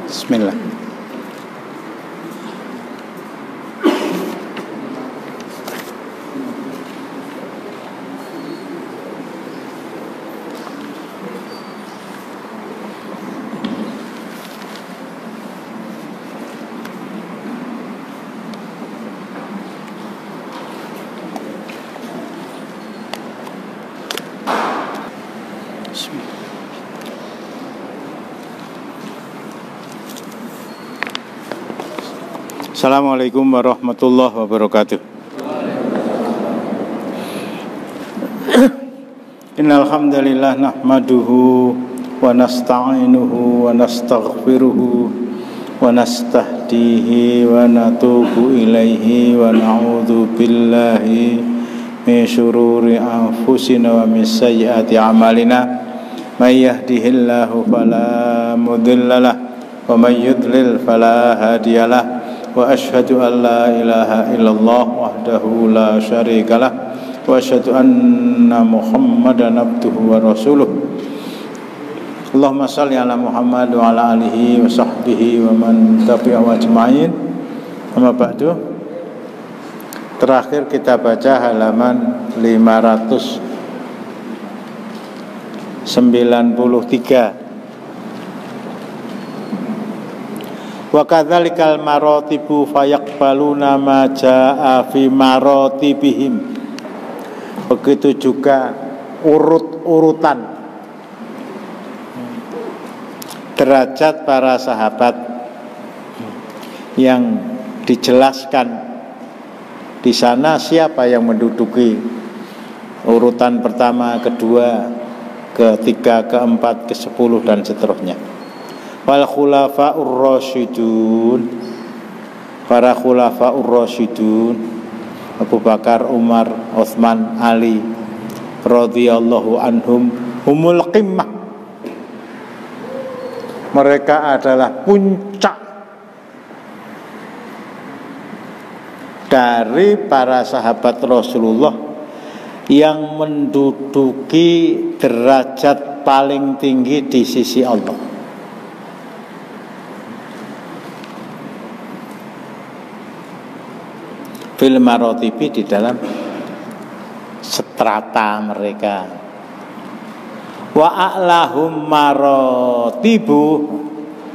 Bismillah. Assalamualaikum warahmatullahi wabarakatuh. Innal hamdalillah nahmaduhu wa nasta'inuhu wa nastaghfiruhu wa nastahdihi wa natubu ilaihi wa na'udzu billahi min syururi anfusina wa min sayyiati a'malina may yahdihillahu fala mudhillalah wa may yudlil fala hadiyalah. Wa asyhadu an la ilaha illallah wahdahu la syarikalah wa asyhadu anna Muhammadan abduhu wa rasuluh. Allahumma shalli ala Muhammad wa ala alihi wa sahbihi wa man tabi'ahum ajma'in. Amma ba'du. Terakhir kita baca halaman 593. Wa kadzalikal maratibu fayaqbaluna ma jaa fi maratibihim. Begitu juga urut-urutan derajat para sahabat yang dijelaskan di sana, siapa yang menduduki urutan pertama, kedua, ketiga, keempat, ke-10 dan seterusnya. Wal khulafa'ur rasyidun, para khulafa'ur rasyidun Abu Bakar, Umar, Utsman, Ali radhiyallahu anhum humul qimmah. Mereka adalah puncak dari para sahabat Rasulullah yang menduduki derajat paling tinggi di sisi Allah. Fil marotibi, di dalam strata mereka. Wa a'lahum marotibu,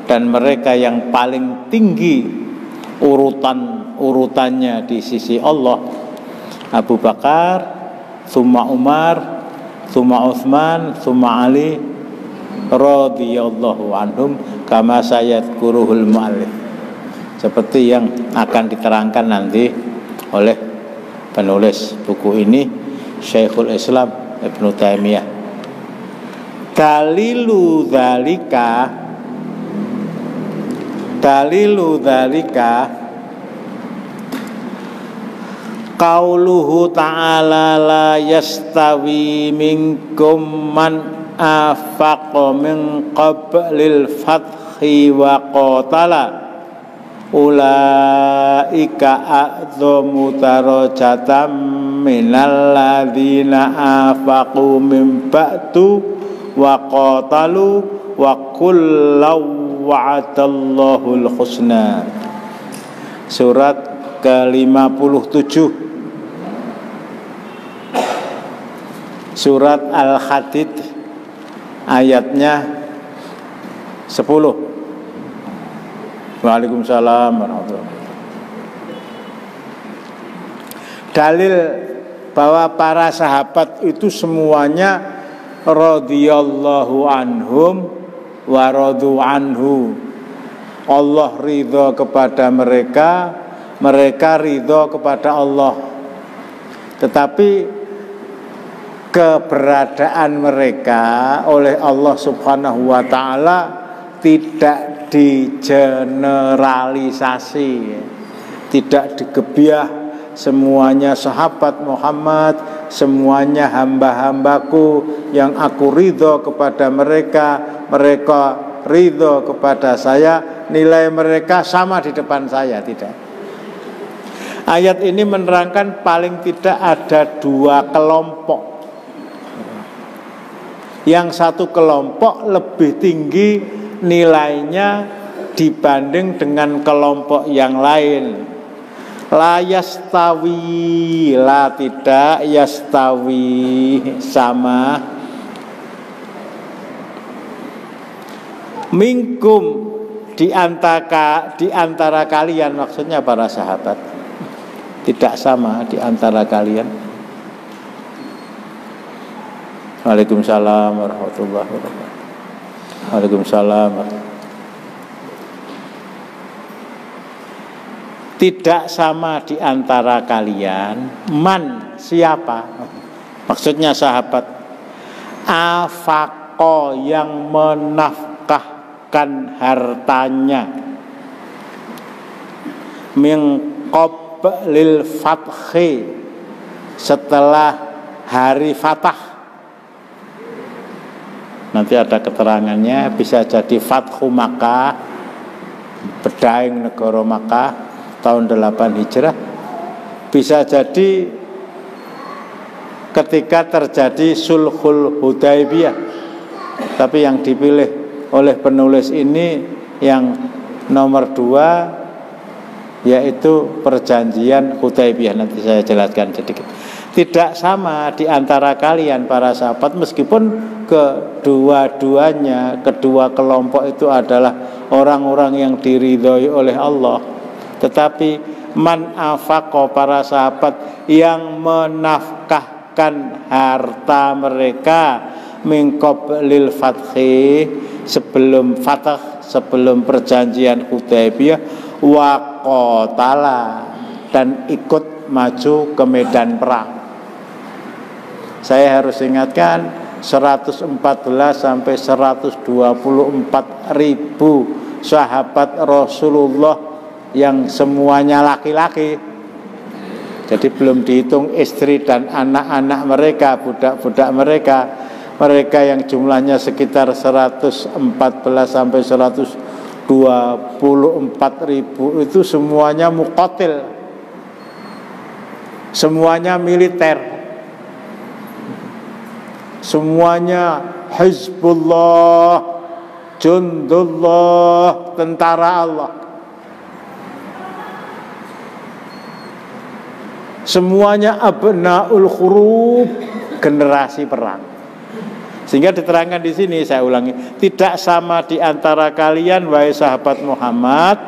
dan mereka yang paling tinggi urutannya di sisi Allah, Abu Bakar, tsumma Umar, tsumma Utsman, tsumma Ali radhiyallahu anhum kama sayadkuruhul mu'allif, seperti yang akan diterangkan nanti oleh penulis buku ini, Syekhul Islam Ibnu Taimiyah. Dalilu dzalika qauluhu ta'ala la yastawi minkum man afaqa min qablil fathi wa qatala ulaika a'dhamu darajatan minal ladzina afaqu min ba'du wa qatalu wa kullu wa'adallahu al-husna. Surat ke-57, surat Al-Hadid, ayatnya 10. Waalaikumsalam warahmatullahi wabarakatuh. Dalil bahwa para sahabat itu semuanya radhiyallahu anhum wa radu anhu. Allah ridha kepada mereka, mereka ridha kepada Allah. Tetapi keberadaan mereka oleh Allah Subhanahu wa taala tidak digeneralisasi, tidak digebiah semuanya sahabat Muhammad, semuanya hamba-hambaku yang aku ridho kepada mereka, mereka ridho kepada saya, nilai mereka sama di depan saya. Tidak. Ayat ini menerangkan paling tidak ada dua kelompok. Yang satu kelompok lebih tinggi nilainya dibanding dengan kelompok yang lain. La yastawi, la tidak yastawi, sama. Minkum, di antara kalian, maksudnya para sahabat, tidak sama di antara kalian. Waalaikumsalam warahmatullahi wabarakatuh. Waalaikumsalam. Tidak sama di antara kalian. Man, siapa? Maksudnya sahabat. Afaqo, yang menafkahkan hartanya. Min qablil fathi, setelah hari Fatah. Nanti ada keterangannya, bisa jadi Fathu Makkah, berdaing negara Makkah tahun 8 Hijrah. Bisa jadi ketika terjadi Sulhul Hudaybiyah. Tapi yang dipilih oleh penulis ini yang nomor 2, yaitu perjanjian Hudaybiyah. Nanti saya jelaskan sedikit. Tidak sama di antara kalian para sahabat, meskipun kedua-duanya, kedua kelompok itu adalah orang-orang yang diridhoi oleh Allah. Tetapi man afaqo, para sahabat yang menafkahkan harta mereka min qablil fathi, sebelum Fatah, sebelum perjanjian Hudaybiyah, wa qatala, dan ikut maju ke medan perang. Saya harus ingatkan 114 sampai 124 ribu sahabat Rasulullah yang semuanya laki-laki. Jadi belum dihitung istri dan anak-anak mereka, budak-budak mereka. Mereka yang jumlahnya sekitar 114 sampai 124 ribu itu semuanya muqatil, semuanya militer, semuanya Hizbullah, Jundullah, tentara Allah. Semuanya abnaul khurub, generasi perang. Sehingga diterangkan di sini, saya ulangi, tidak sama di antara kalian wahai sahabat Muhammad,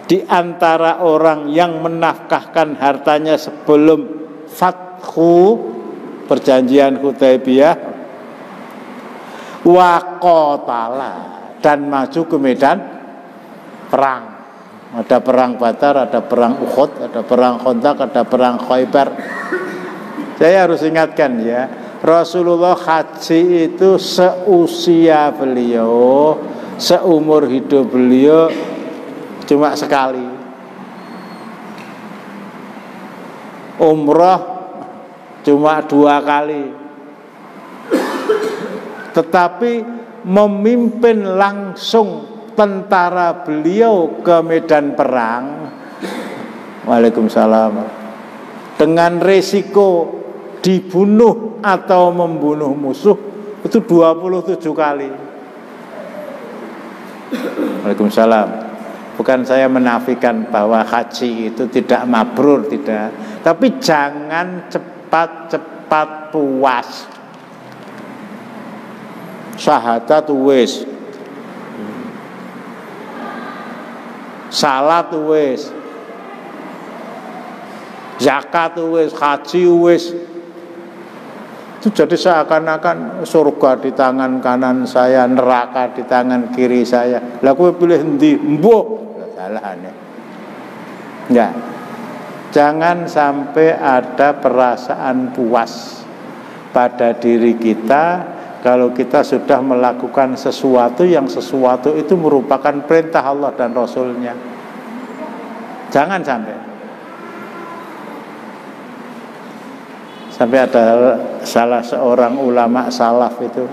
di antara orang yang menafkahkan hartanya sebelum Fathu, perjanjian Hudaybiyah, wa qatala, dan maju ke medan perang. Ada perang Badar, ada perang Uhud, ada perang Khandaq, ada perang Khaybar. Saya harus ingatkan ya, Rasulullah haji itu seusia beliau, seumur hidup beliau cuma sekali. Umrah cuma 2 kali. Tetapi memimpin langsung tentara beliau ke medan perang, waalaikumsalam, dengan resiko dibunuh atau membunuh musuh, itu 27 kali. Waalaikumsalam. Bukan saya menafikan bahwa haji itu tidak mabrur, tidak. Tapi jangan cepat-cepat puas. Syahadat wis, salat wis, zakat wis, haji wis. Itu jadi seakan-akan surga di tangan kanan saya, neraka di tangan kiri saya. Lah kowe pilih endi? Mbuh. Salahane. Enggak. Jangan sampai ada perasaan puas pada diri kita kalau kita sudah melakukan sesuatu yang sesuatu itu merupakan perintah Allah dan Rasulnya. Jangan sampai. Sampai ada salah seorang ulama salaf itu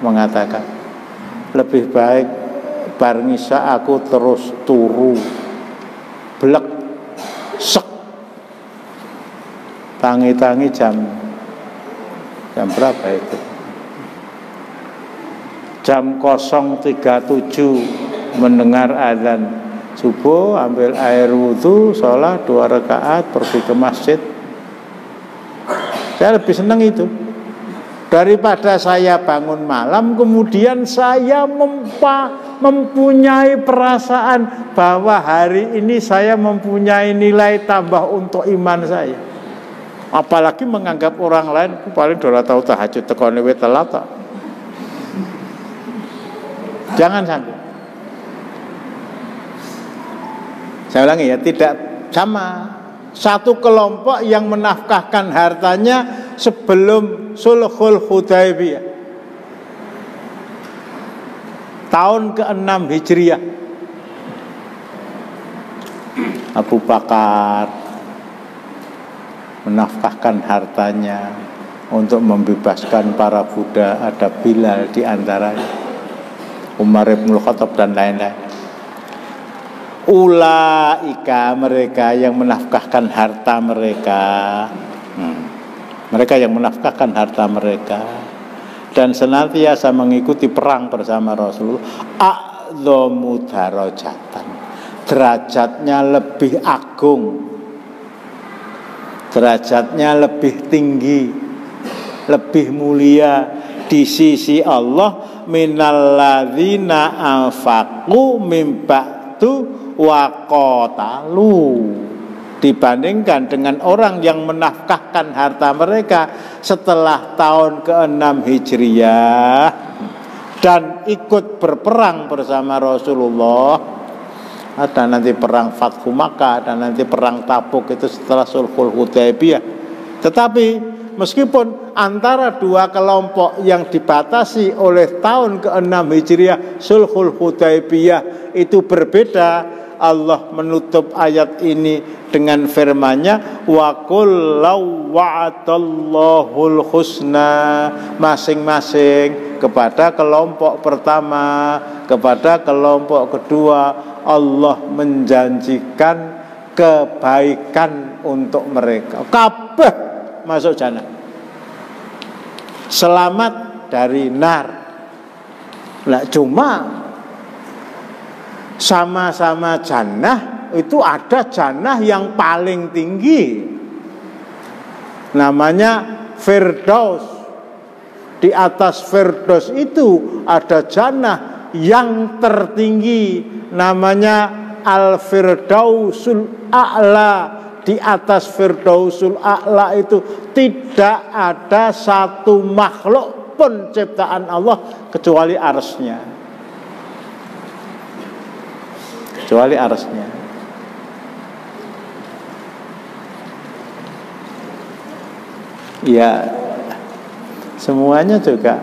mengatakan, lebih baik bar ngisa aku terus turu blek sek tangi-tangi jam berapa itu? Jam 0.37 mendengar azan subuh, ambil air wudhu, sholat 2 rakaat, pergi ke masjid. Saya lebih senang itu daripada saya bangun malam kemudian saya mempunyai perasaan bahwa hari ini saya mempunyai nilai tambah untuk iman saya. Apalagi menganggap orang lain paling dola tahu tahajud tekone we telat. Jangan sampai. Saya ulangi ya, tidak sama. Satu kelompok yang menafkahkan hartanya sebelum Sulhul Hudaybiyah tahun ke-6 Hijriah. Abu Bakar menafkahkan hartanya untuk membebaskan para budak, ada Bilal di antaranya, Umar ibn Khattab dan lain-lain. Ulaika, mereka yang menafkahkan harta mereka, mereka yang menafkahkan harta mereka dan senantiasa mengikuti perang bersama Rasulullah, a'dhamu darajatan, derajatnya lebih agung, derajatnya lebih tinggi, lebih mulia di sisi Allah minalladzina anfaqu mim ba'du wa qatalu, dibandingkan dengan orang yang menafkahkan harta mereka setelah tahun ke-6 Hijriah dan ikut berperang bersama Rasulullah. Ada nanti perang Fathu Makkah, dan nanti perang Tabuk itu setelah Sulhul Hudaybiyah. Tetapi meskipun antara dua kelompok yang dibatasi oleh tahun ke-6 Hijriah Sulhul Hudaybiyah itu berbeda, Allah menutup ayat ini dengan firman-Nya, wa qul law wa'adallahul husna, masing-masing kepada kelompok pertama, kepada kelompok kedua Allah menjanjikan kebaikan untuk mereka. Kabeh masuk jannah, selamat dari nar. Nah, cuma sama-sama jannah itu ada jannah yang paling tinggi, namanya Firdaus. Di atas Firdaus itu ada jannah yang tertinggi, namanya Al-Firdausul A'la. Di atas Firdausul A'la itu tidak ada satu makhluk pun ciptaan Allah kecuali arsy-Nya. Kecuali arsy-Nya. Ya, semuanya juga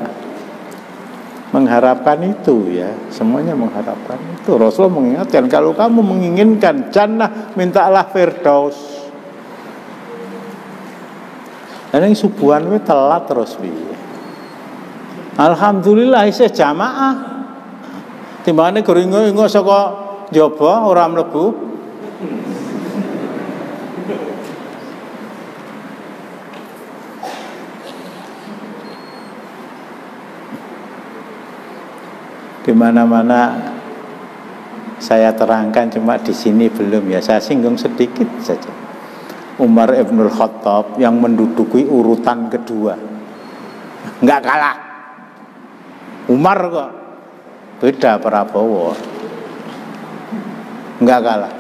mengharapkan itu ya, semuanya mengharapkan itu. Rasulullah mengingatkan, kalau kamu menginginkan jannah, mintalah Firdaus. Dan yang subuhan we telat terus piye. Alhamdulillah isih jamaah. Timbangane geringo-ingo saka njaba ora mlebu. Di mana-mana saya terangkan, cuma di sini belum ya. Saya singgung sedikit saja. Umar ibn Khattab yang menduduki urutan kedua, nggak kalah. Umar kok beda Prabowo, nggak kalah.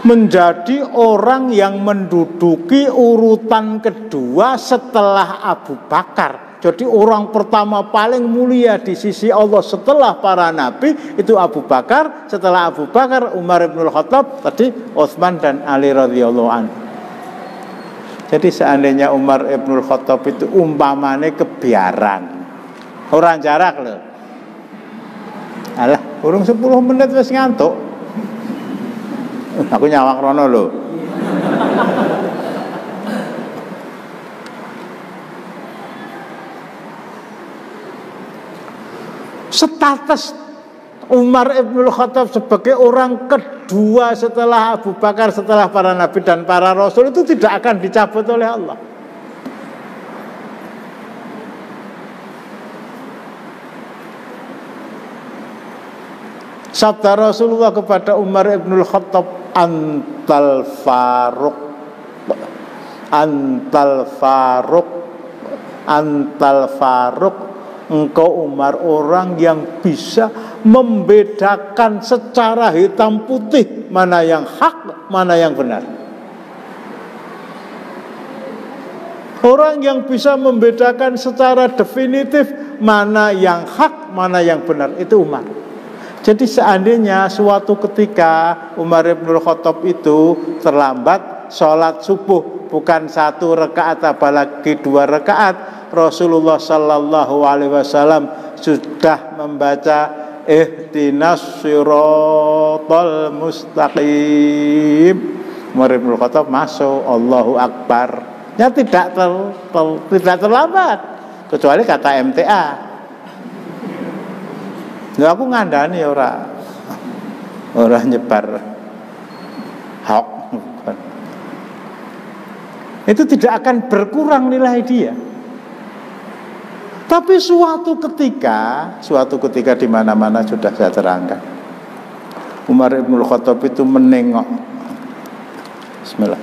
Menjadi orang yang menduduki urutan kedua setelah Abu Bakar. Jadi orang pertama paling mulia di sisi Allah setelah para nabi itu Abu Bakar. Setelah Abu Bakar Umar ibn Khattab, tadi Utsman dan Ali radhiyallahu anhu. Jadi seandainya Umar ibn Khattab itu umpamane kebiaran, orang jarak loh. Alah, urung 10 menit wis ngantuk. Aku nyawang rono loh. status Umar Ibnul Khattab sebagai orang kedua setelah Abu Bakar, setelah para nabi dan para rasul itu tidak akan dicabut oleh Allah. Sabda Rasulullah kepada Umar Ibnul Khattab, antal Faruq, antal Faruq, antal Faruq, engkau Umar orang yang bisa membedakan secara hitam putih mana yang hak, mana yang benar. Orang yang bisa membedakan secara definitif mana yang hak, mana yang benar, itu Umar. Jadi seandainya suatu ketika Umar Ibnul Khattab itu terlambat sholat subuh, bukan 1 rakaat apalagi 2 rakaat, Rasulullah Sallallahu Alaihi Wasallam sudah membaca ihdinas siratal mustaqim. Umar Ibnul Khattab masuk, Allahu Akbar. Ya tidak terlambat, kecuali kata MTA. Nah, aku ngandani orang nyebar hoax. Itu tidak akan berkurang nilai dia. Tapi suatu ketika di mana-mana sudah saya terangkan, Umar Ibnul Khattab itu menengok, bismillah,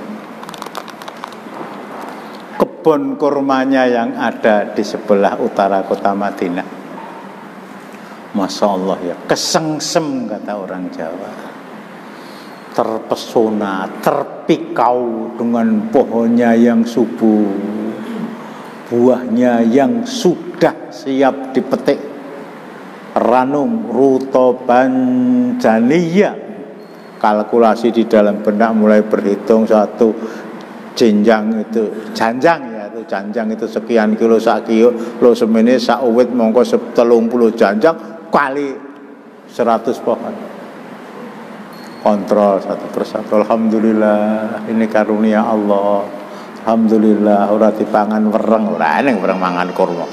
kebun kurmanya yang ada di sebelah utara kota Madinah. Masya Allah ya, kesengsem kata orang Jawa, terpesona, terpikau dengan pohonnya yang subur, buahnya yang sudah siap dipetik, ranum rutoban janiyah. Kalkulasi di dalam benak mulai berhitung, satu jenjang itu janjang ya, itu janjang itu sekian kilo sak kilo, lo semene sak uwit mongko 30 janjang kali 100 pohon. Kontrol satu persatu. Alhamdulillah, ini karunia Allah. Alhamdulillah, ora dipangan wereng, ora ning wereng mangan kurma.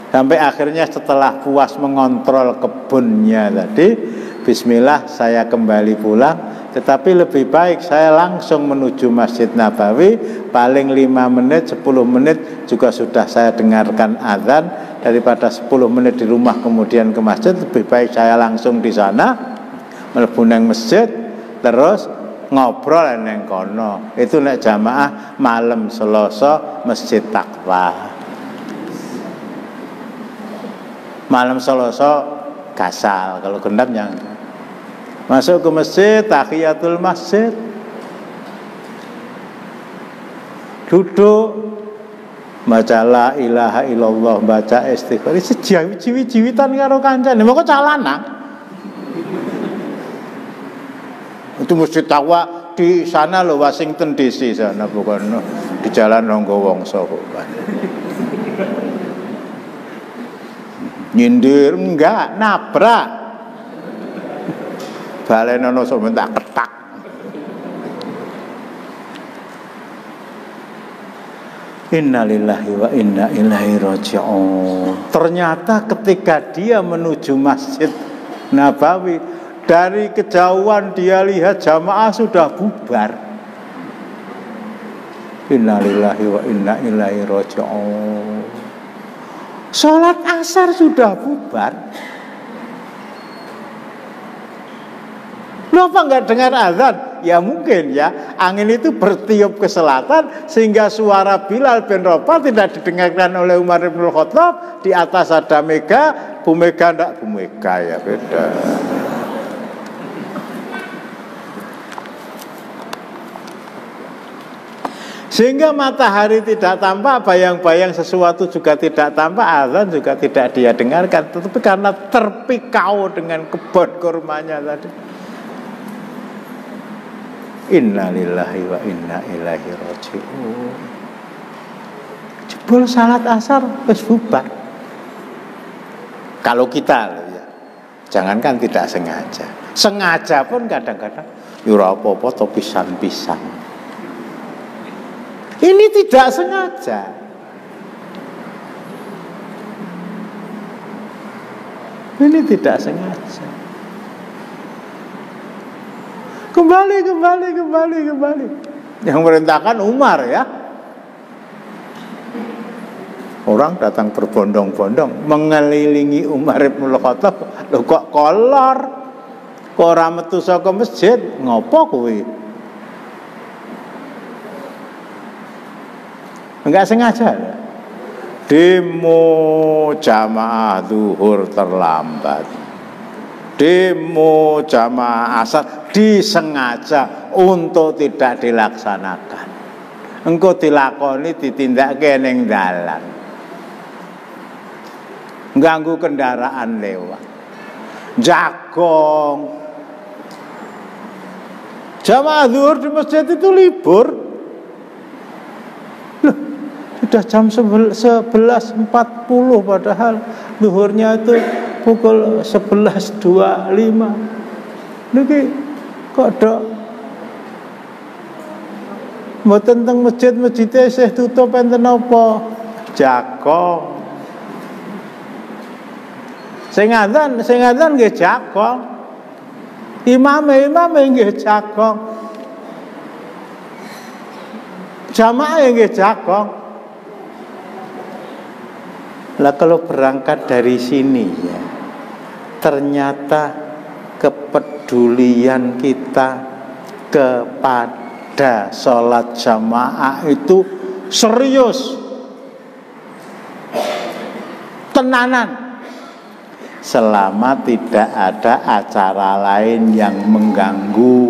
Sampai akhirnya setelah puas mengontrol kebunnya tadi, bismillah saya kembali pulang. Tetapi lebih baik saya langsung menuju Masjid Nabawi, paling 5 menit, 10 menit juga sudah saya dengarkan azan, daripada 10 menit di rumah kemudian ke masjid. Lebih baik saya langsung di sana, mlebu nang masjid, terus ngobrol neng kono. Itu nek jamaah malam Selasa Masjid Taqwa. Malam Selasa gasal, kalau gendam yang masuk ke masjid, tahiyatul masjid, duduk, baca la ilaha illallah, baca istighfar, sejiwi-jiwitan karo kancane, moko calana. Itu Masjid Taqwa di sana loh, Washington DC sana, bukan di Jalan Ronggowongso bukan. Nyindir enggak, nabrak. Balenono sok tak ketak. Innalillahi wa inna ilaihi raji'un. Ternyata ketika dia menuju Masjid Nabawi, dari kejauhan dia lihat jamaah sudah bubar. Innalillahi wa inna ilaihi raji'un. Sholat asar sudah bubar. Lo apa enggak dengar azan? Ya mungkin ya, angin itu bertiup ke selatan sehingga suara Bilal bin Rabah tidak didengarkan oleh Umar Ibnul Khattab. Di atas ada Mega, Bu Mega enggak, Bu Mega ya beda. Sehingga matahari tidak tampak, bayang-bayang sesuatu juga tidak tampak, azan juga tidak dia dengarkan. Tetapi karena terpikau dengan kebun kurmanya tadi. Innalillahi wa inna ilaihi raji'un. Jebul salat asar wis bubar. Kalau kita loh ya, jangankan tidak sengaja. Sengaja pun kadang-kadang ya ora apa-apa to pisan-pisan. Ini tidak sengaja. Ini tidak sengaja. Kembali. Yang merintahkan Umar ya. Orang datang berbondong-bondong mengelilingi Umar bin Khattab. Lho kok kolor? Kok ora metu saka masjid? Ngopo kuwi? Enggak sengaja. Demo jamaah zuhur terlambat. Demo jamaah asar disengaja untuk tidak dilaksanakan. Engko dilakoni ditindakke ning dalan. Ganggu kendaraan lewat. Jagong. Jamaah zuhur di masjid itu libur. Loh, sudah jam 11.40 padahal zuhurnya itu pukul 11.25. Niki kok dok mboten teng masjid isih tutup enten apa? Jagong. Sing adzan nggih jagong. Imame nggih jagong. Jamaah nggih jagong. Lah kalau berangkat dari sini ya, ternyata kepedulian kita kepada sholat jamaah itu serius, tenanan. Selama tidak ada acara lain yang mengganggu.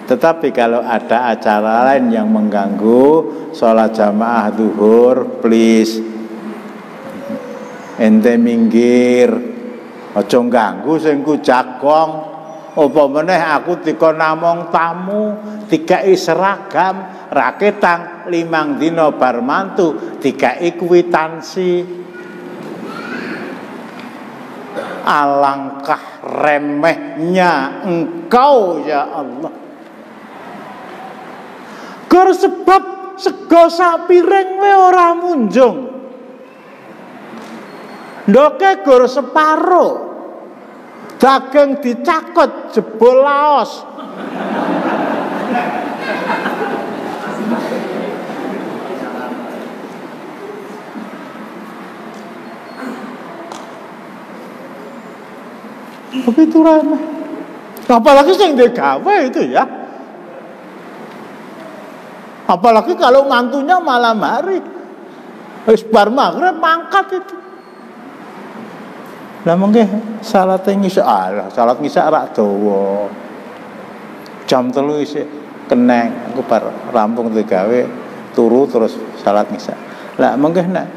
Tetapi kalau ada acara lain yang mengganggu sholat jamaah zuhur, please ente minggir, aja ganggu sing ku jagong. Apa meneh aku dikon namung tamu, dikai seragam, raketang 5 dina bar mantu, dikai kwitansi. Alangkah remehnya engkau ya Allah. Gur sebab sego sapiring we ora munjung. Ndoke gur separo. Daging dicakut jebol laos. Begitu ramai. Apalagi yang digawe itu ya. Apalagi kalau mantunya malam hari. Wis bar maghrib mangkat itu. Lah mengke salat ngisa salat ngisa rak dawa. Jam 3 isih keneng aku bar rampung digawe turu terus salat ngisa. Lah mengke nek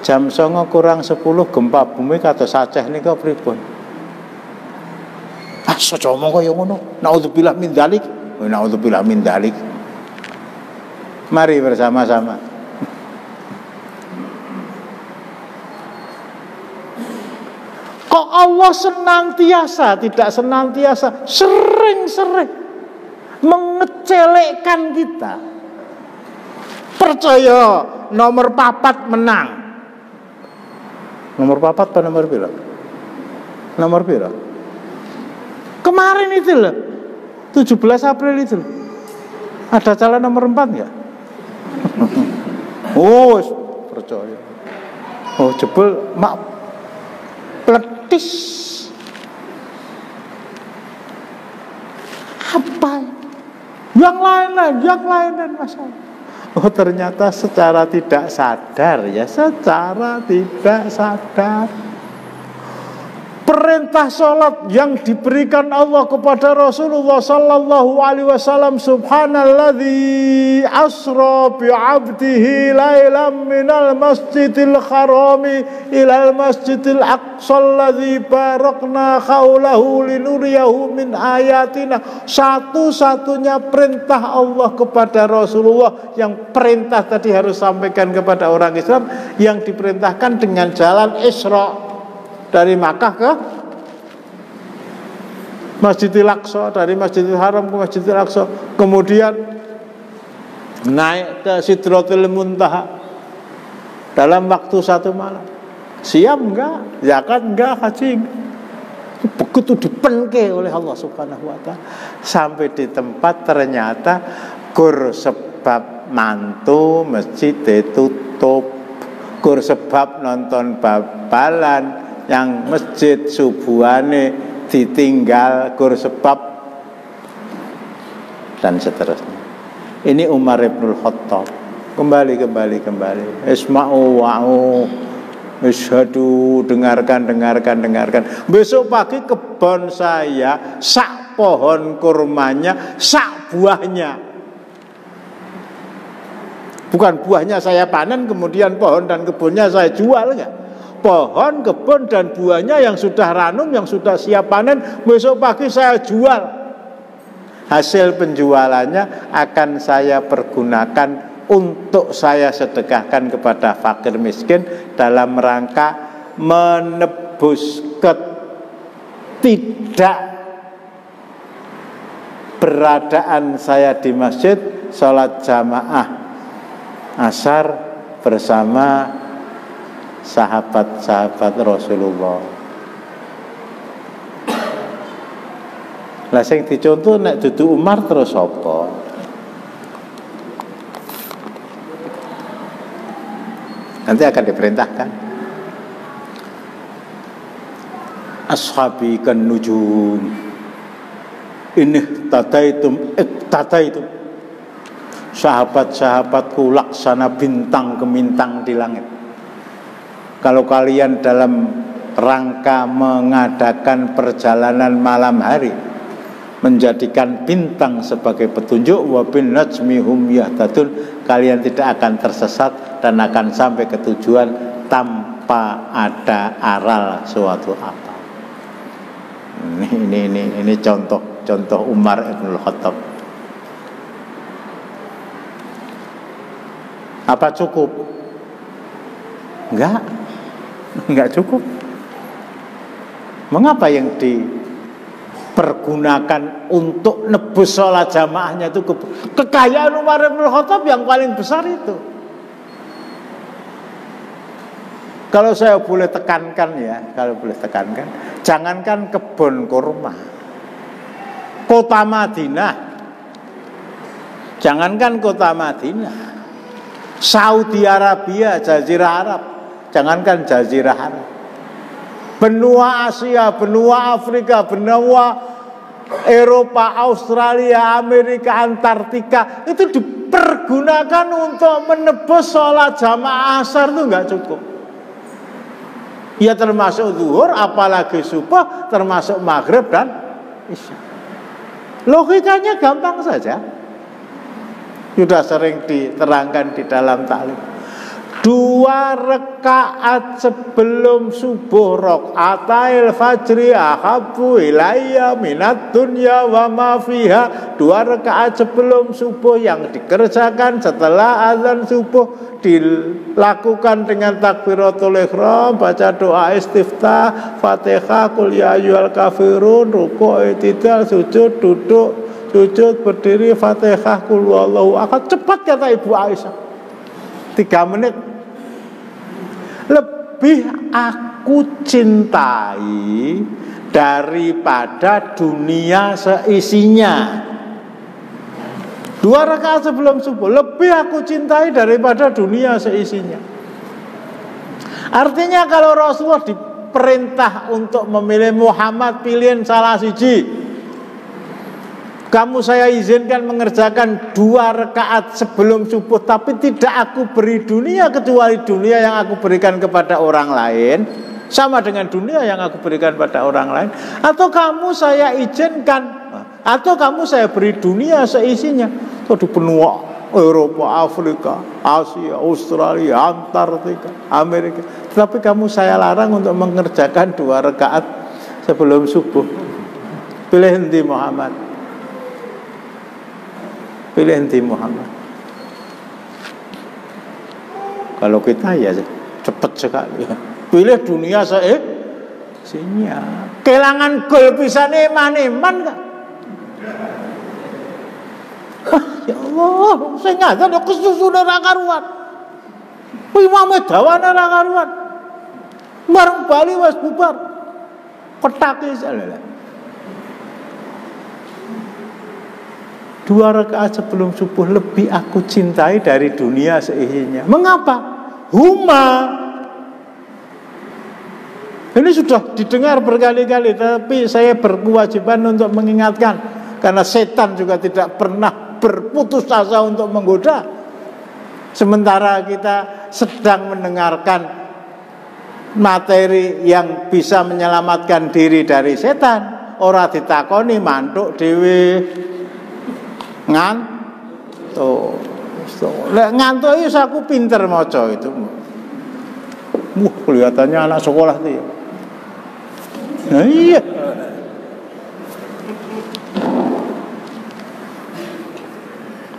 jam 09.40 gempa bumi kados Aceh nika pripun? Saja omong kaya ngono. Naudzubillah min dzalik. Naudzubillah min dzalik. Mari bersama-sama. Kok Allah senantiasa, tidak senantiasa, sering-sering mengecelekkan kita. Percaya nomor 4 menang. Nomor 4 apa nomor pira? Nomor pira? Kemarin itu loh 17 April itu loh. Ada calon nomor 4 enggak? Oh percaya. Oh jebul mak pletis. Apa? Yang lain masalah. Oh ternyata secara tidak sadar ya. Secara tidak sadar perintah sholat yang diberikan Allah kepada Rasulullah sallallahu alaihi wasallam, subhanalladzi asra bi 'abdihi lailam minal masjidil harami ilal masjidil aqsa alladzi barakna haulahu linuriyahu min ayatina. Satu-satunya perintah Allah kepada Rasulullah, yang perintah tadi harus sampaikan kepada orang Islam, yang diperintahkan dengan jalan Isra dari Makkah ke Masjidil Aqsa, dari Masjidil Haram ke Masjidil Aqsa, kemudian naik ke Sidratul Muntaha dalam waktu 1 malam. Siam enggak, zakat enggak, haji enggak. Begitu dipenke oleh Allah Subhanahu wa taala. Sampai di tempat ternyata gur sebab mantu masjid ditutup, gur sebab nonton bal-balan yang masjid subuhane ditinggal, gur sebab dan seterusnya. Ini Umar ibnul Khattab. Kembali. Isma'u wa'u, isyhadu, dengarkan. Besok pagi kebun saya sak pohon kurmanya, sak buahnya. Bukan buahnya saya panen kemudian pohon dan kebunnya saya jual, enggak. Pohon, kebun dan buahnya yang sudah ranum, yang sudah siap panen, besok pagi saya jual. Hasil penjualannya akan saya pergunakan untuk saya sedekahkan kepada fakir miskin dalam rangka menebus ketidak beradaan saya di masjid sholat jamaah asar bersama sahabat-sahabat Rasulullah. Lah sing dicontoh nek dudu Umar terus apa? Nanti akan diperintahkan. Ashabi kan nujum. Ini tataitum iktataitum. Sahabat-sahabatku laksana bintang gemintang di langit. Kalau kalian dalam rangka mengadakan perjalanan malam hari, menjadikan bintang sebagai petunjuk, wa bin najmi hum yahtadun, kalian tidak akan tersesat dan akan sampai ke tujuan tanpa ada aral suatu apa. Ini contoh Umar ibnul Khattab. Apa cukup? Enggak cukup. Mengapa yang dipergunakan untuk nebus sholat jamaahnya itu kekayaan Umar ibnul Khattab yang paling besar itu? Kalau saya boleh tekankan jangankan kebun kurma, kota Madinah, jangankan kota Madinah, Saudi Arabia, Jazirah Arab, jangankan Jazirah Arab, benua Asia, benua Afrika, benua Eropa, Australia, Amerika, Antartika, itu dipergunakan untuk menebus sholat jamaah asar itu enggak cukup. Ya termasuk zuhur, apalagi subuh, termasuk maghrib dan isya. Logikanya gampang saja. Sudah sering diterangkan di dalam taklim. 2 rakaat sebelum subuh, rakaatil fajri ahabbu ilayya minad dunya wa ma fiha. 2 rakaat sebelum subuh yang dikerjakan setelah azan subuh, dilakukan dengan takbiratul ihram, baca doa istiftah, Fatihah, qul ya ayyuhal kafirun, rukuk, i'tidal, sujud, duduk, sujud, berdiri, Fatihah, qul huwallahu ahad. Cepat kata Ibu Aisyah, 3 menit. Lebih aku cintai daripada dunia seisinya. 2 rakaat sebelum subuh lebih aku cintai daripada dunia seisinya. Artinya kalau Rasulullah diperintah untuk memilih Muhammad, pilihan salah siji, kamu saya izinkan mengerjakan 2 rakaat sebelum subuh, tapi tidak aku beri dunia kecuali dunia yang aku berikan kepada orang lain, sama dengan dunia yang aku berikan pada orang lain. Atau kamu saya izinkan, atau kamu saya beri dunia seisinya, atau di benua Eropa, Afrika, Asia, Australia, Antartika, Amerika, tetapi kamu saya larang untuk mengerjakan 2 rakaat sebelum subuh. Pilih nanti Muhammad. Pilih nanti Muhammad. Kalau kita ya cepat sekali. Pilih dunia seisinya. Kelangan gol pisan eman-eman kan. Ya Allah, saya ngajak kesusu ora karuan. Imam dawane ora karuan. Marang bali wis bubar. Petake salah. 2 rakaat sebelum subuh lebih aku cintai dari dunia seisinya. Mengapa? Huma. Ini sudah didengar berkali-kali, tapi saya berkewajiban untuk mengingatkan, karena setan juga tidak pernah berputus asa untuk menggoda. Sementara kita sedang mendengarkan materi yang bisa menyelamatkan diri dari setan, ora ditakoni mantuk dhewe ngantuk. Lek ngantuk itu aku pinter maca itu. Kelihatannya anak sekolah tuh ya. Nah, iya.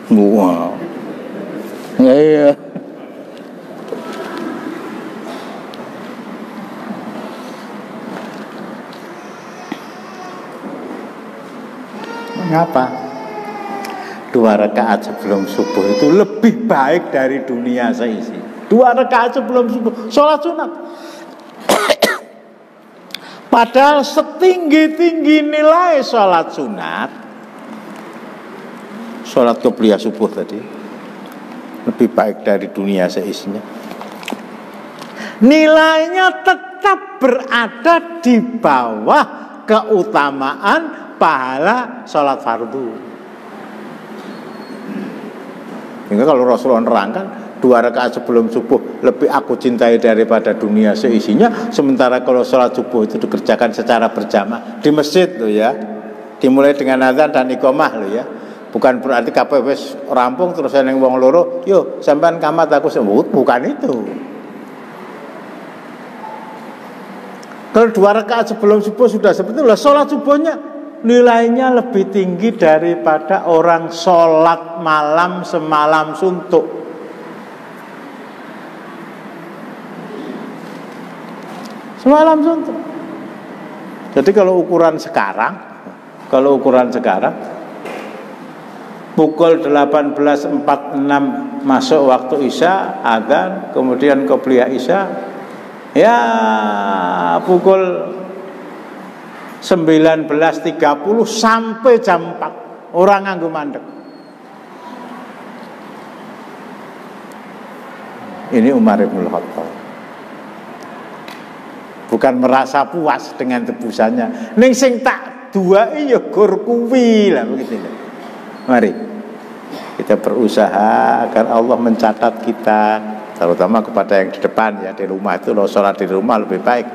Wow. Ya, iya. Mengapa? 2 rakaat sebelum subuh itu lebih baik dari dunia seisi. 2 rakaat sebelum subuh, sholat sunat. Padahal setinggi-tinggi nilai sholat sunat, sholat qobliyah subuh tadi, lebih baik dari dunia seisinya. Nilainya tetap berada di bawah keutamaan pahala sholat fardu. Hingga kalau Rasulullah nerangkan 2 rakaat sebelum subuh lebih aku cintai daripada dunia seisinya. Sementara kalau sholat subuh itu dikerjakan secara berjamaah di masjid loh ya, dimulai dengan azan dan iqamah loh ya. Bukan berarti kabeh wis rampung terus neng wong loro, yo sampean kamat aku sebut, bukan itu. Kalau 2 rakaat sebelum subuh sudah seperti itu, sholat subuhnya nilainya lebih tinggi daripada orang sholat malam semalam suntuk. Semalam suntuk. Jadi kalau ukuran sekarang pukul 18.46 masuk waktu Isya, adzan, kemudian qobliyah Isya, ya pukul 19.30 sampai jam 4 orang nganggo mandek. Ini Umar bin Khattab. Bukan merasa puas dengan tebusannya. Ning sing tak duwai ya gur kuwi lah begitu. Mari kita berusaha agar Allah mencatat kita, terutama kepada yang di depan ya, di rumah itu lo sholat di rumah lebih baik.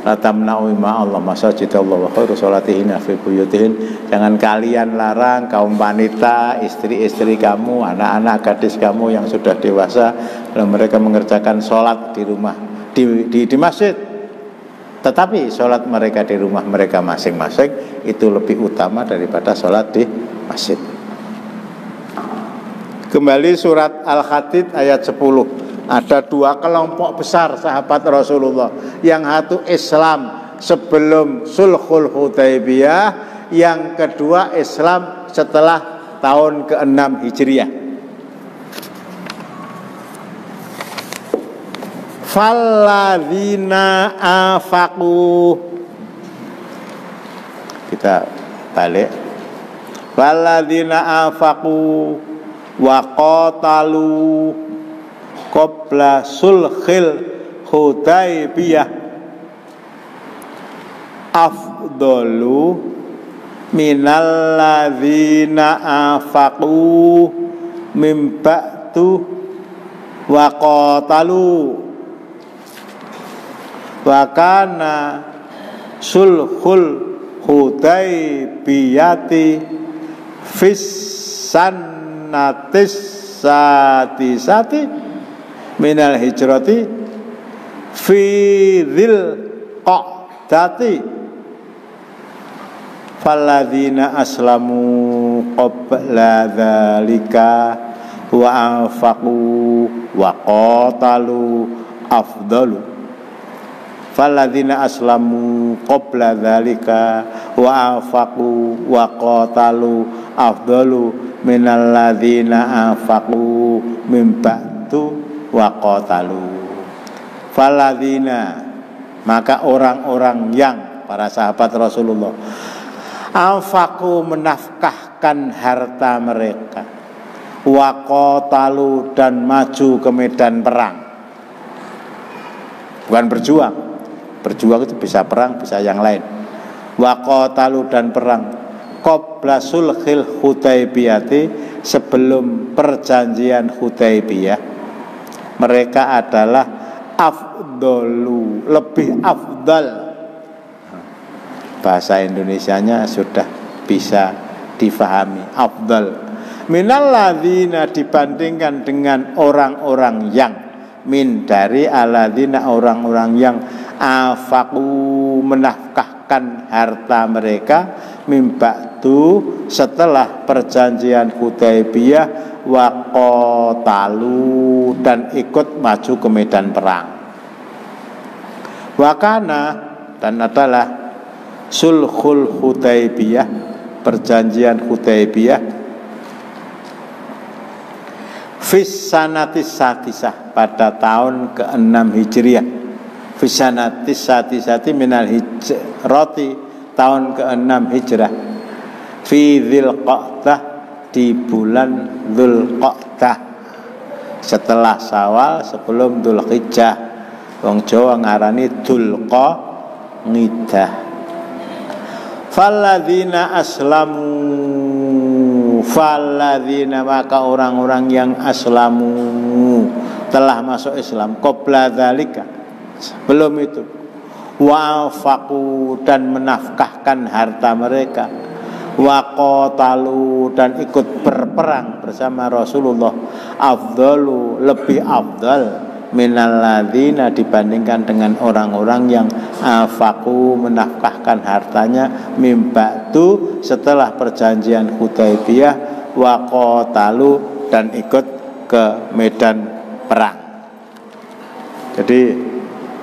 La tamna'u ma Allah masajidallah wa khairu sholatihin fi buyutihin. Jangan kalian larang kaum wanita, istri-istri kamu, anak-anak gadis kamu yang sudah dewasa, kalau mereka mengerjakan sholat di rumah, di masjid. Tetapi sholat mereka di rumah mereka masing-masing itu lebih utama daripada sholat di masjid. Kembali surat Al-Hadid ayat 10. Ada 2 kelompok besar sahabat Rasulullah. Yang satu Islam sebelum Sulhul Hudaybiyah, yang kedua Islam setelah tahun ke-6 Hijriah. Falladzina afaqu. Kita balik. Falladzina afaqu wa qatalu qabla sulhil Hudaybiyah afdalu minal ladzina afaqu mim ba'du wa qatalu wa kana sulhul Hudaybiyati fis sannatis sadisati minal hijrati fi dzil qa'dati falladzina aslamu qabla dzalika wa anfaqu wa qatalu afdalu. Falladzina aslamu qabla dzalika wa anfaqu wa qatalu afdalu minal ladzina anfaqu min ba'du wa qatalu. Falladzina Maka orang-orang yang para sahabat Rasulullah anfaqu menafkahkan harta mereka, waqatalu dan maju ke medan perang. Bukan berjuang. Berjuang itu bisa perang, bisa yang lain. Waqatalu dan perang qabla sulhil Hudaybiyati, sebelum perjanjian Hudaybiyah. Mereka adalah afdalu, lebih afdal. Bahasa Indonesianya sudah bisa difahami. Afdal minalladzina, dibandingkan dengan orang-orang yang, min dari alladzina, orang-orang yang afaku menafkahkan harta mereka, mimba'du setelah perjanjian Hudaybiyah, waqatalu dan ikut maju ke medan perang. Wakana dan adalah sulhul Hudaybiyah, perjanjian Hudaybiyah, fis sanatis satisah, pada tahun ke-6 Hijriah. Fis sanatis satisati minal hijrati, tahun ke-6 Hijrah. Fi Dzulqa'dah, di bulan Dzulqa'dah, setelah Syawal, sebelum Dzulhijjah. Wong Jawa ngarani Dzulqa'dah. Falladzina aslamu, falladzina, maka orang-orang yang aslamu, telah masuk Islam, qabla dzalika, sebelum itu, wa'afaqu dan menafkahkan harta mereka, waqatalu dan ikut berperang bersama Rasulullah, afdalu, lebih afdal, minalladzina, dibandingkan dengan orang-orang yang afaku menafkahkan hartanya, mimba'du setelah perjanjian Hudaybiyah, waqatalu dan ikut ke medan perang. Jadi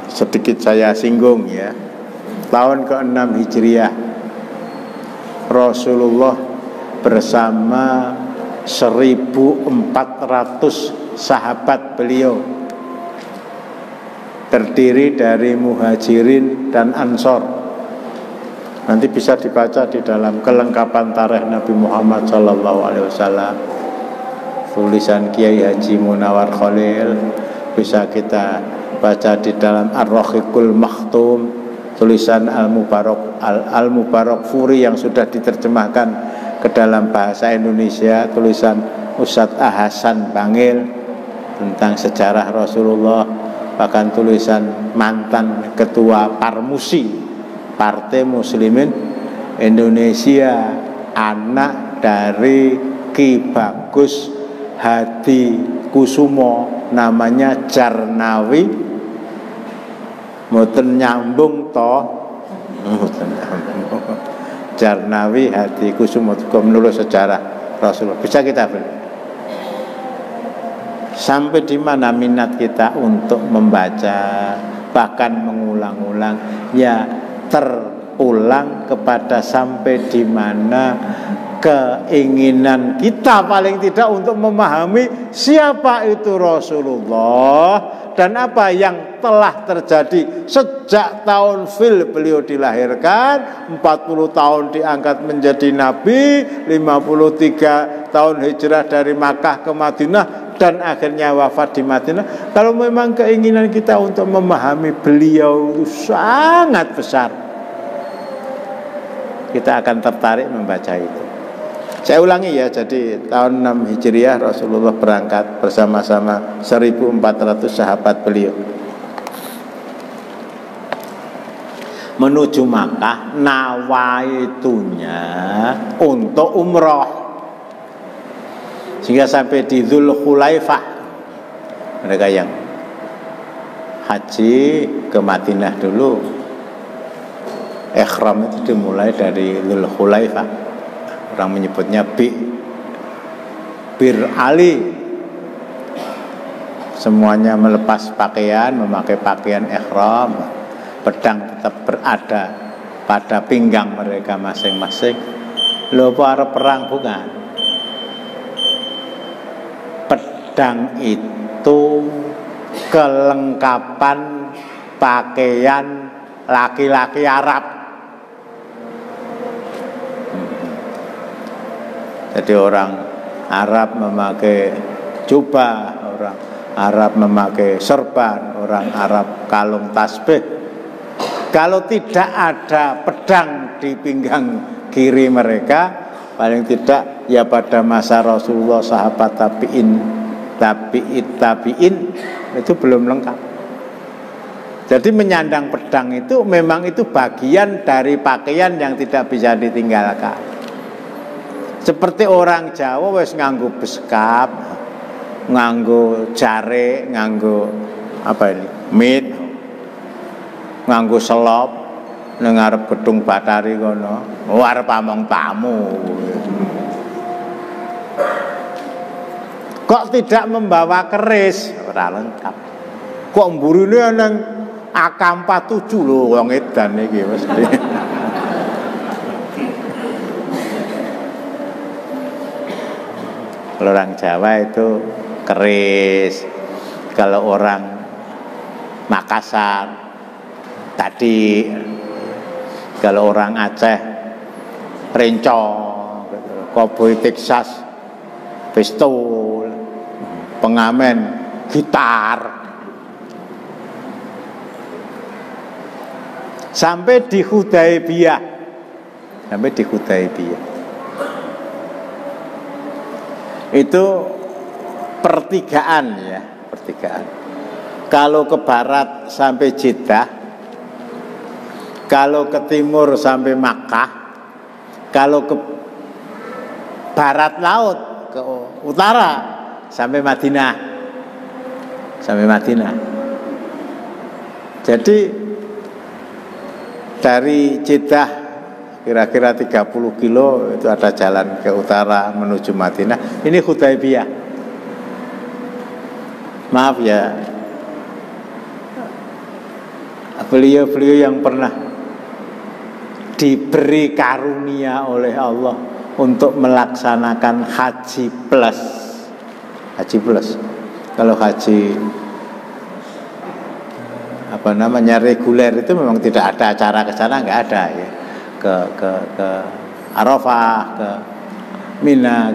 sedikit saya singgung ya. Tahun ke-6 Hijriah, Rasulullah bersama 1.400 sahabat beliau, terdiri dari Muhajirin dan Ansor. Nanti bisa dibaca di dalam kelengkapan tarikh Nabi Muhammad SAW, tulisan Kiai Haji Munawar Khalil. Bisa kita baca di dalam Ar-Rahiqul Makhtum, tulisan Al-Mubarak Furi yang sudah diterjemahkan ke dalam bahasa Indonesia, tulisan Ustadz Hasan Bangil tentang sejarah Rasulullah, bahkan tulisan mantan ketua Parmusi, Partai Muslimin Indonesia, anak dari Ki Bagus Hadi Kusumo, namanya Jarnawi. Mboten nyambung to, mboten nyambung. Jarnawi Hadi Kusumo menurut sejarah Rasulullah. Bisa kita beli. Sampai di mana minat kita untuk membaca, bahkan mengulang-ulang, ya terulang kepada sampai di mana keinginan kita paling tidak untuk memahami siapa itu Rasulullah dan apa yang telah terjadi sejak tahun fil beliau dilahirkan, 40 tahun diangkat menjadi nabi, 53 tahun hijrah dari Makkah ke Madinah, dan akhirnya wafat di Madinah. Kalau memang keinginan kita untuk memahami beliau itu sangat besar, kita akan tertarik membaca itu. Saya ulangi ya, jadi tahun 6 Hijriah Rasulullah berangkat bersama-sama 1.400 sahabat beliau menuju Makkah, nawaitunya untuk umroh, sehingga sampai di Dzulhulaifah. Mereka yang haji ke Madinah dulu, ihram itu dimulai dari Dzulhulaifah. Orang menyebutnya Bir Ali. Semuanya melepas pakaian, memakai pakaian ihram, pedang tetap berada pada pinggang mereka masing-masing. Lho, para perang bukan. Pedang itu kelengkapan pakaian laki-laki Arab. Jadi orang Arab memakai jubah, orang Arab memakai serban, orang Arab kalung tasbih. Kalau tidak ada pedang di pinggang kiri mereka, paling tidak ya pada masa Rasulullah, sahabat tabi'in itu belum lengkap. Jadi menyandang pedang itu memang itu bagian dari pakaian yang tidak bisa ditinggalkan. Seperti orang Jawa wis nganggo beskap, nganggo jare, nganggo apa ini? Mit, nganggo selop ning ngarep gedung Batari kono. Arep among tamu. Kok tidak membawa keris? Ora lengkap. Kok mburine nang AK-47 lho wong edan iki mesti. Kalau orang Jawa itu keris, kalau orang Makassar tadi, kalau orang Aceh rencong, koboi Texas pistol, pengamen gitar. Sampai di Hudaibiyah, itu pertigaan ya, pertigaan. Kalau ke barat sampai Jeddah, kalau ke timur sampai Makkah, kalau ke barat laut ke utara sampai Madinah, Jadi dari Jeddah kira-kira 30 kilo itu ada jalan ke utara menuju Madinah. Ini Hudaibiyah. Maaf ya, beliau-beliau yang pernah diberi karunia oleh Allah untuk melaksanakan haji plus. Kalau haji reguler itu memang tidak ada acara ke sana, nggak ada ya. Ke Arafah, ke Mina,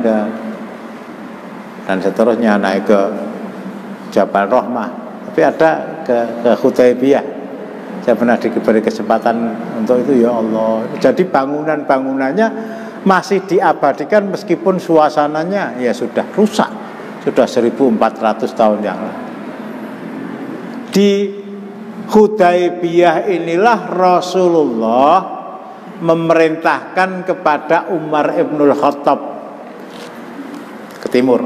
dan seterusnya, naik ke Jabal Rahmah. Tapi ada ke Hudaibiyah. Saya pernah diberi kesempatan untuk itu, ya Allah. Jadi bangunannya masih diabadikan meskipun suasananya ya sudah rusak, sudah 1400 tahun yang lalu. Di Hudaibiyah inilah Rasulullah memerintahkan kepada Umar ibnul Khattab ke timur,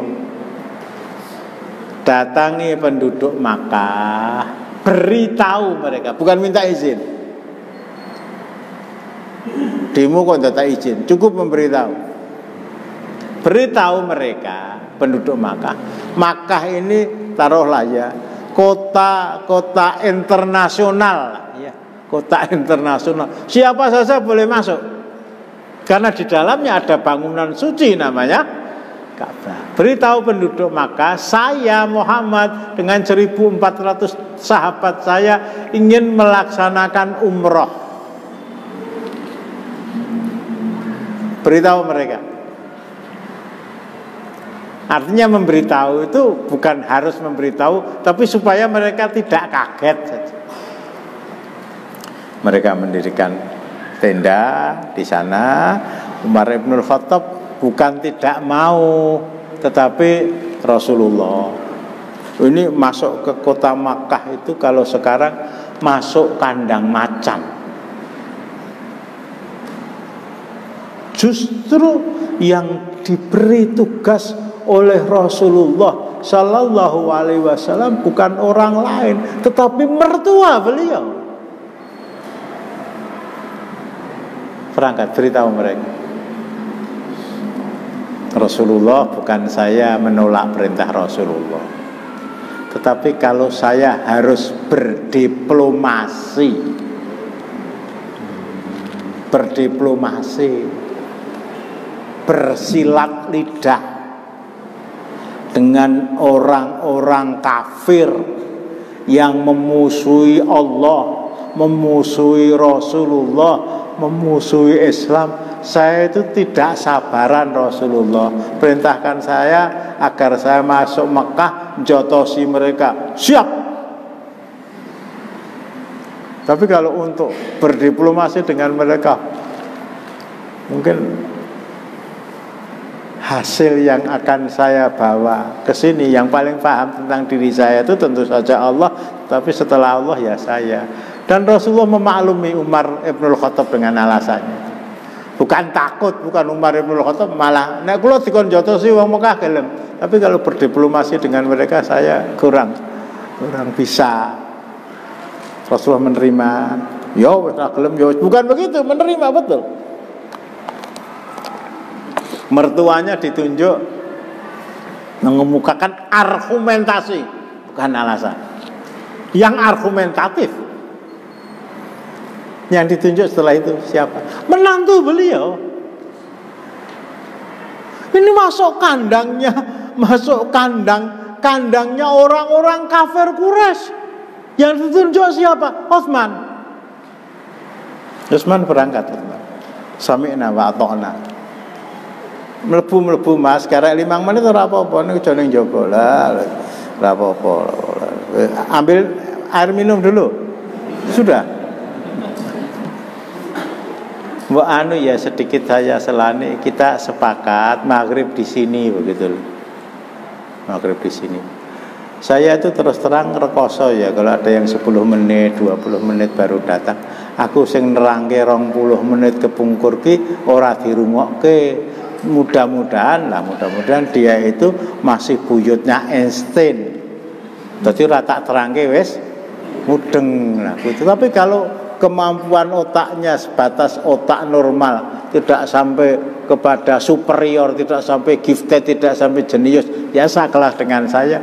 datangi penduduk Makkah, beritahu mereka, bukan minta izin. Demo kok tidak izin, cukup memberitahu. Beritahu mereka penduduk Makkah. Makkah ini taruhlah ya kota internasional. Kota internasional, siapa saja boleh masuk karena di dalamnya ada bangunan suci namanya Ka'bah. Beritahu penduduk Makkah, saya Muhammad dengan 1400 sahabat saya ingin melaksanakan umroh. Beritahu mereka. Artinya memberitahu itu bukan harus memberitahu, tapi supaya mereka tidak kaget saja. Mereka mendirikan tenda di sana. Umar ibnul Khattab bukan tidak mau, tetapi Rasulullah ini masuk ke kota Makkah itu kalau sekarang masuk kandang macan. Justru yang diberi tugas oleh Rasulullah Sallallahu Alaihi Wasallam bukan orang lain, tetapi mertua beliau. Berangkat, beritahu mereka, Rasulullah, bukan saya menolak perintah Rasulullah, tetapi kalau saya harus berdiplomasi, bersilat lidah dengan orang-orang kafir yang memusuhi Allah, memusuhi Rasulullah, memusuhi Islam. Saya itu tidak sabaran. Rasulullah perintahkan saya agar saya masuk Mekah, jotosi mereka, siap. Tapi kalau untuk berdiplomasi dengan mereka, mungkin hasil yang akan saya bawa ke sini, yang paling paham tentang diri saya itu tentu saja Allah, tapi setelah Allah ya saya. Dan Rasulullah memaklumi Umar Ibnul Khattab dengan alasannya. Bukan takut, bukan Umar Ibnul Khattab malah nek kula dikon jotosi wong Mekah gelem. Tapi kalau berdiplomasi dengan mereka saya kurang bisa. Rasulullah menerima, ya wis gelem ya, bukan begitu, menerima betul. Mertuanya ditunjuk mengemukakan argumentasi, bukan alasan. Yang argumentatif. Yang ditunjuk setelah itu siapa? Menantu beliau. Ini masuk kandangnya orang-orang kafir Quraisy. Yang ditunjuk siapa? Utsman berangkat. Sami'na wa ata'na. Mlebu Mas, karek 5 menit ora apa-apa niku jane njaba lah. Ora apa-apa. Ambil air minum dulu. Sudah. Mbok anu ya sedikit saya selani, kita sepakat maghrib di sini begitu loh. Maghrib di sini. Saya itu terus terang rekoso ya, kalau ada yang 10 menit, 20 menit baru datang. Aku sing nerangke 20 menit kepungkur ki ora dirungokke. Mudah-mudahan dia itu masih buyutnya Einstein. Dadi ora tak terangke wis mudeng lah gitu. Tapi kalau kemampuan otaknya sebatas otak normal, tidak sampai kepada superior, tidak sampai gifted, tidak sampai jenius, ya sekelas dengan saya.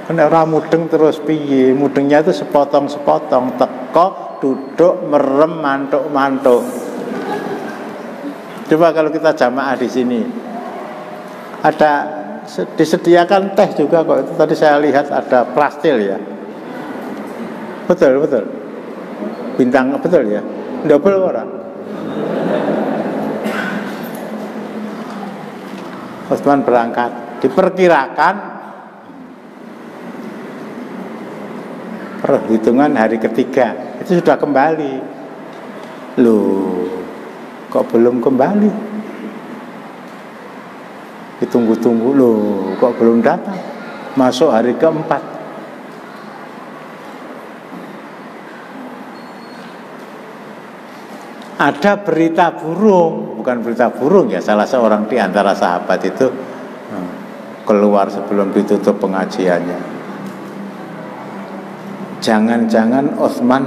Kena ora mudeng terus piye? Mudengnya itu sepotong-sepotong, teko, duduk, merem, mantuk-mantuk. Coba kalau kita jamaah di sini, ada disediakan teh juga kok. Itu tadi saya lihat ada plastil ya. Betul. Bintang betul ya. Double orang. Utsman berangkat. Diperkirakan perhitungan hari ketiga itu sudah kembali. Loh, kok belum kembali? Ditunggu-tunggu, loh, kok belum datang? Masuk hari keempat. Ada berita burung, bukan berita burung ya, salah seorang di antara sahabat itu keluar sebelum ditutup pengajiannya. Jangan-jangan Utsman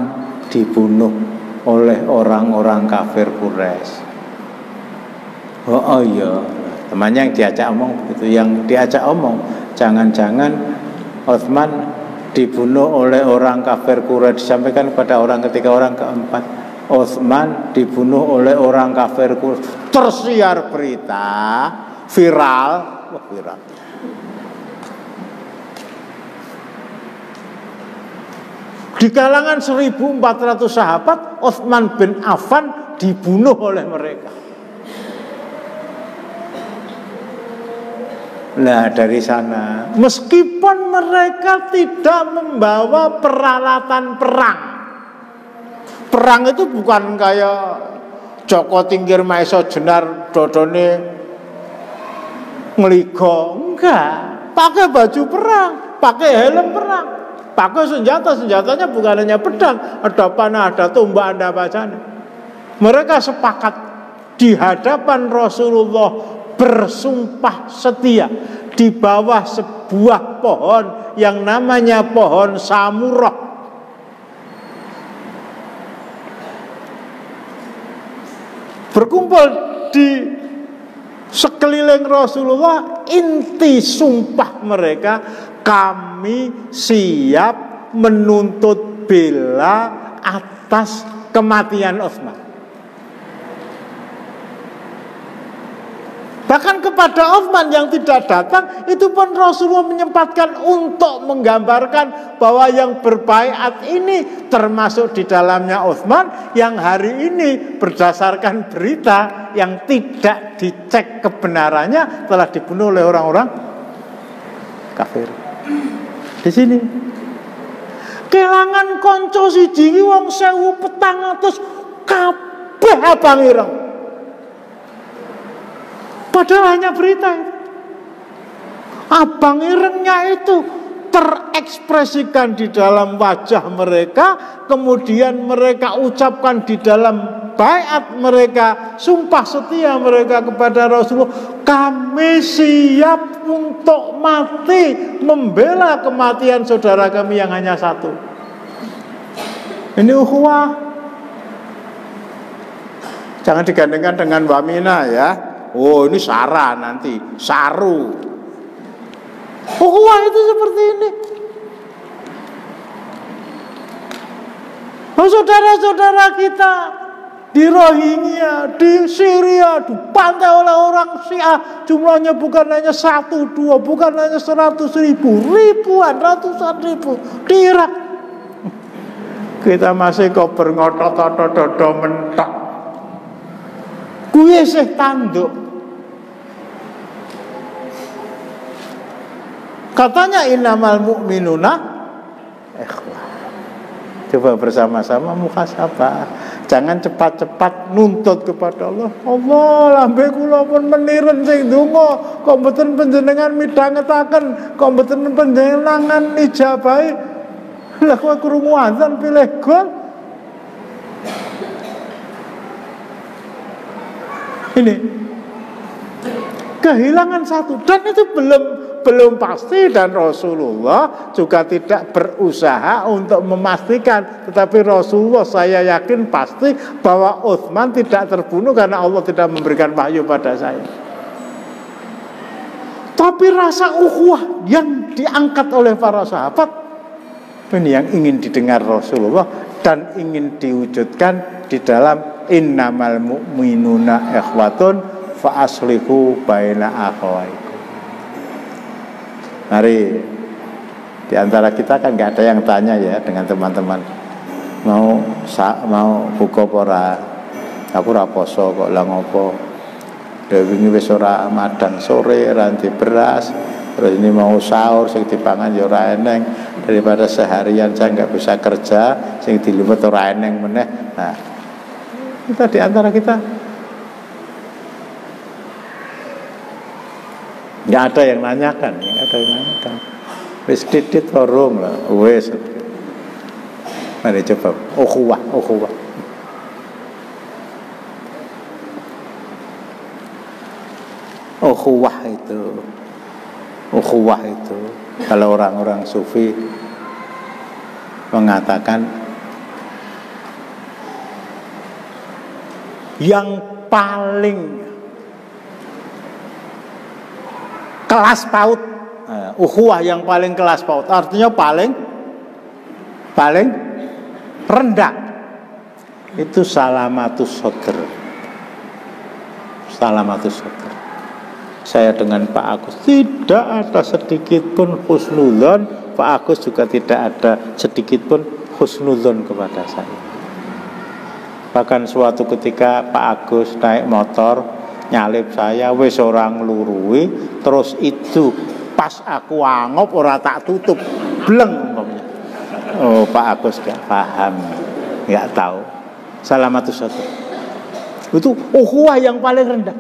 dibunuh oleh orang-orang kafir Quraisy. Oh iya, temannya yang diajak omong begitu, yang diajak omong, jangan-jangan Utsman dibunuh oleh orang kafir Quraisy. Disampaikan kepada orang ketiga, orang keempat, Utsman dibunuh oleh orang kafir Quraisy. Tersiar berita, viral. Di kalangan 1.400 sahabat, Utsman bin Affan dibunuh oleh mereka. Nah dari sana, meskipun mereka tidak membawa peralatan perang. Perang itu bukan kayak Joko Tingkir Maeso Jenar dodone ngeligo, enggak. Pakai baju perang, pakai helm perang, pakai senjatanya bukan hanya pedang, ada panah, ada tombak, ada bacanya. Mereka sepakat di hadapan Rasulullah bersumpah setia di bawah sebuah pohon yang namanya pohon Samurah. Berkumpul di sekeliling Rasulullah, inti sumpah mereka, kami siap menuntut bela atas kematian Utsman. Bahkan kepada Utsman yang tidak datang, itu pun Rasulullah menyempatkan untuk menggambarkan bahwa yang berbaiat ini termasuk di dalamnya Utsman yang hari ini berdasarkan berita yang tidak dicek kebenarannya telah dibunuh oleh orang-orang kafir. Di sini kelangan konco siji wong 1400 kabeh abang ireng. Padahal hanya berita itu. Abang irengnya itu terekspresikan di dalam wajah mereka, kemudian mereka ucapkan di dalam baiat mereka, sumpah setia mereka kepada Rasulullah, kami siap untuk mati membela kematian saudara kami yang hanya satu. Ini ukhuwah. Jangan digandengkan dengan Wamina ya. Oh ini Sarah nanti, Saru. Ukhuwah itu seperti ini. Oh, saudara-saudara kita di Rohingya, di Syria dibantai oleh orang Syiah, jumlahnya bukan hanya 1, 2, bukan hanya 100.000, ribuan, ratusan ribu di Irak. Kita masih kok berngotot-otot mentok. Kuwi sih tanduk. Katanya innamal mu'minuna ikhwah. Coba bersama-sama muhasabah. Jangan cepat-cepat nuntut kepada Allah. Allah, lambe kula pun meniren sing donga, kok mboten panjenengan midhangetaken, kok mboten panjenengan ijabahi. Lah kowe krungu azan pilih gol. Ini kehilangan satu, dan itu belum pasti, dan Rasulullah juga tidak berusaha untuk memastikan. Tetapi Rasulullah saya yakin pasti bahwa Utsman tidak terbunuh karena Allah tidak memberikan wahyu pada saya. Tapi rasa ukhuwah yang diangkat oleh para sahabat ini yang ingin didengar Rasulullah dan ingin diwujudkan di dalam innamal mu'minuna ikhwatun fa aslihu baina akhawaikum. Mari, di antara kita kan nggak ada yang tanya ya dengan teman-teman, mau buka ora, aku ora poso kok, lah ngopo, wingi wis ora madang sore ranti beras, terus ini mau sahur sing dipangan ya ora eneng, daripada seharian saya nggak bisa kerja sing diliwet ora eneng meneh. Nah, kita di antara kita nggak ada yang nanyakan, nggak ada yang nanyakan. Wis titit orong lah, wis. Mari coba, ukhuwah. Ukhuwah itu, kalau orang-orang sufi mengatakan yang paling kelas PAUD, ukhuwah yang paling kelas PAUD, artinya paling rendah itu salamatus sodr. Saya dengan Pak Agus tidak ada sedikit pun husnudzon, Pak Agus juga tidak ada sedikit pun husnudzon kepada saya. Bahkan suatu ketika Pak Agus naik motor nyalip saya, wis orang nglurui, terus itu pas aku angop ora tak tutup, bleng umpamanya. Oh, Pak Agus gak paham, gak tahu. Salamatus sodr itu ukhuwah yang paling rendah.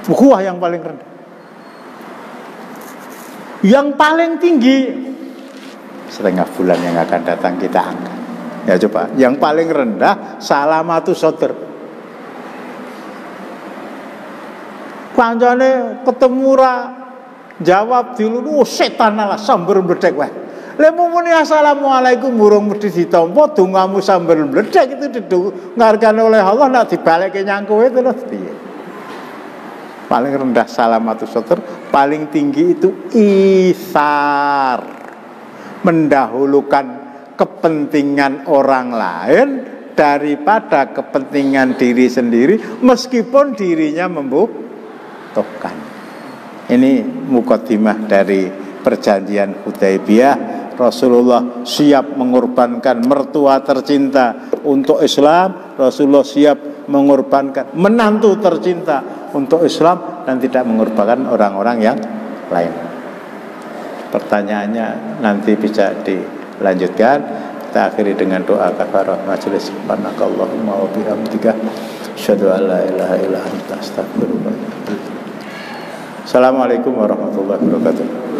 Ukhuwah yang paling rendah. Yang paling tinggi setengah bulan yang akan datang kita angkat. Ya coba, yang paling rendah salamatus sodr. Kancane ketemu ra jawab dilulu, setan lah sambar mledek wae. Lemu muni assalamualaikum burung mesti ditampa, dongamu sambar mledek itu didengarkan oleh Allah, nak dibalekke nyang kowe terus piye? Paling rendah salamatus sodr, paling tinggi itu isar, mendahulukan kepentingan orang lain daripada kepentingan diri sendiri meskipun dirinya membutuhkan. Ini mukaddimah dari perjanjian Hudaybiyah. Rasulullah siap mengorbankan mertua tercinta untuk Islam, Rasulullah siap mengorbankan menantu tercinta untuk Islam, dan tidak mengorbankan orang-orang yang lain. Pertanyaannya nanti bisa dilanjutkan. Kita akhiri dengan doa kafarah majelis. Subhanakallahumma wa bihamdika asyhadu an la ilaha illa anta astaghfiruka wa atubu ilaik. Assalamualaikum warahmatullahi wabarakatuh.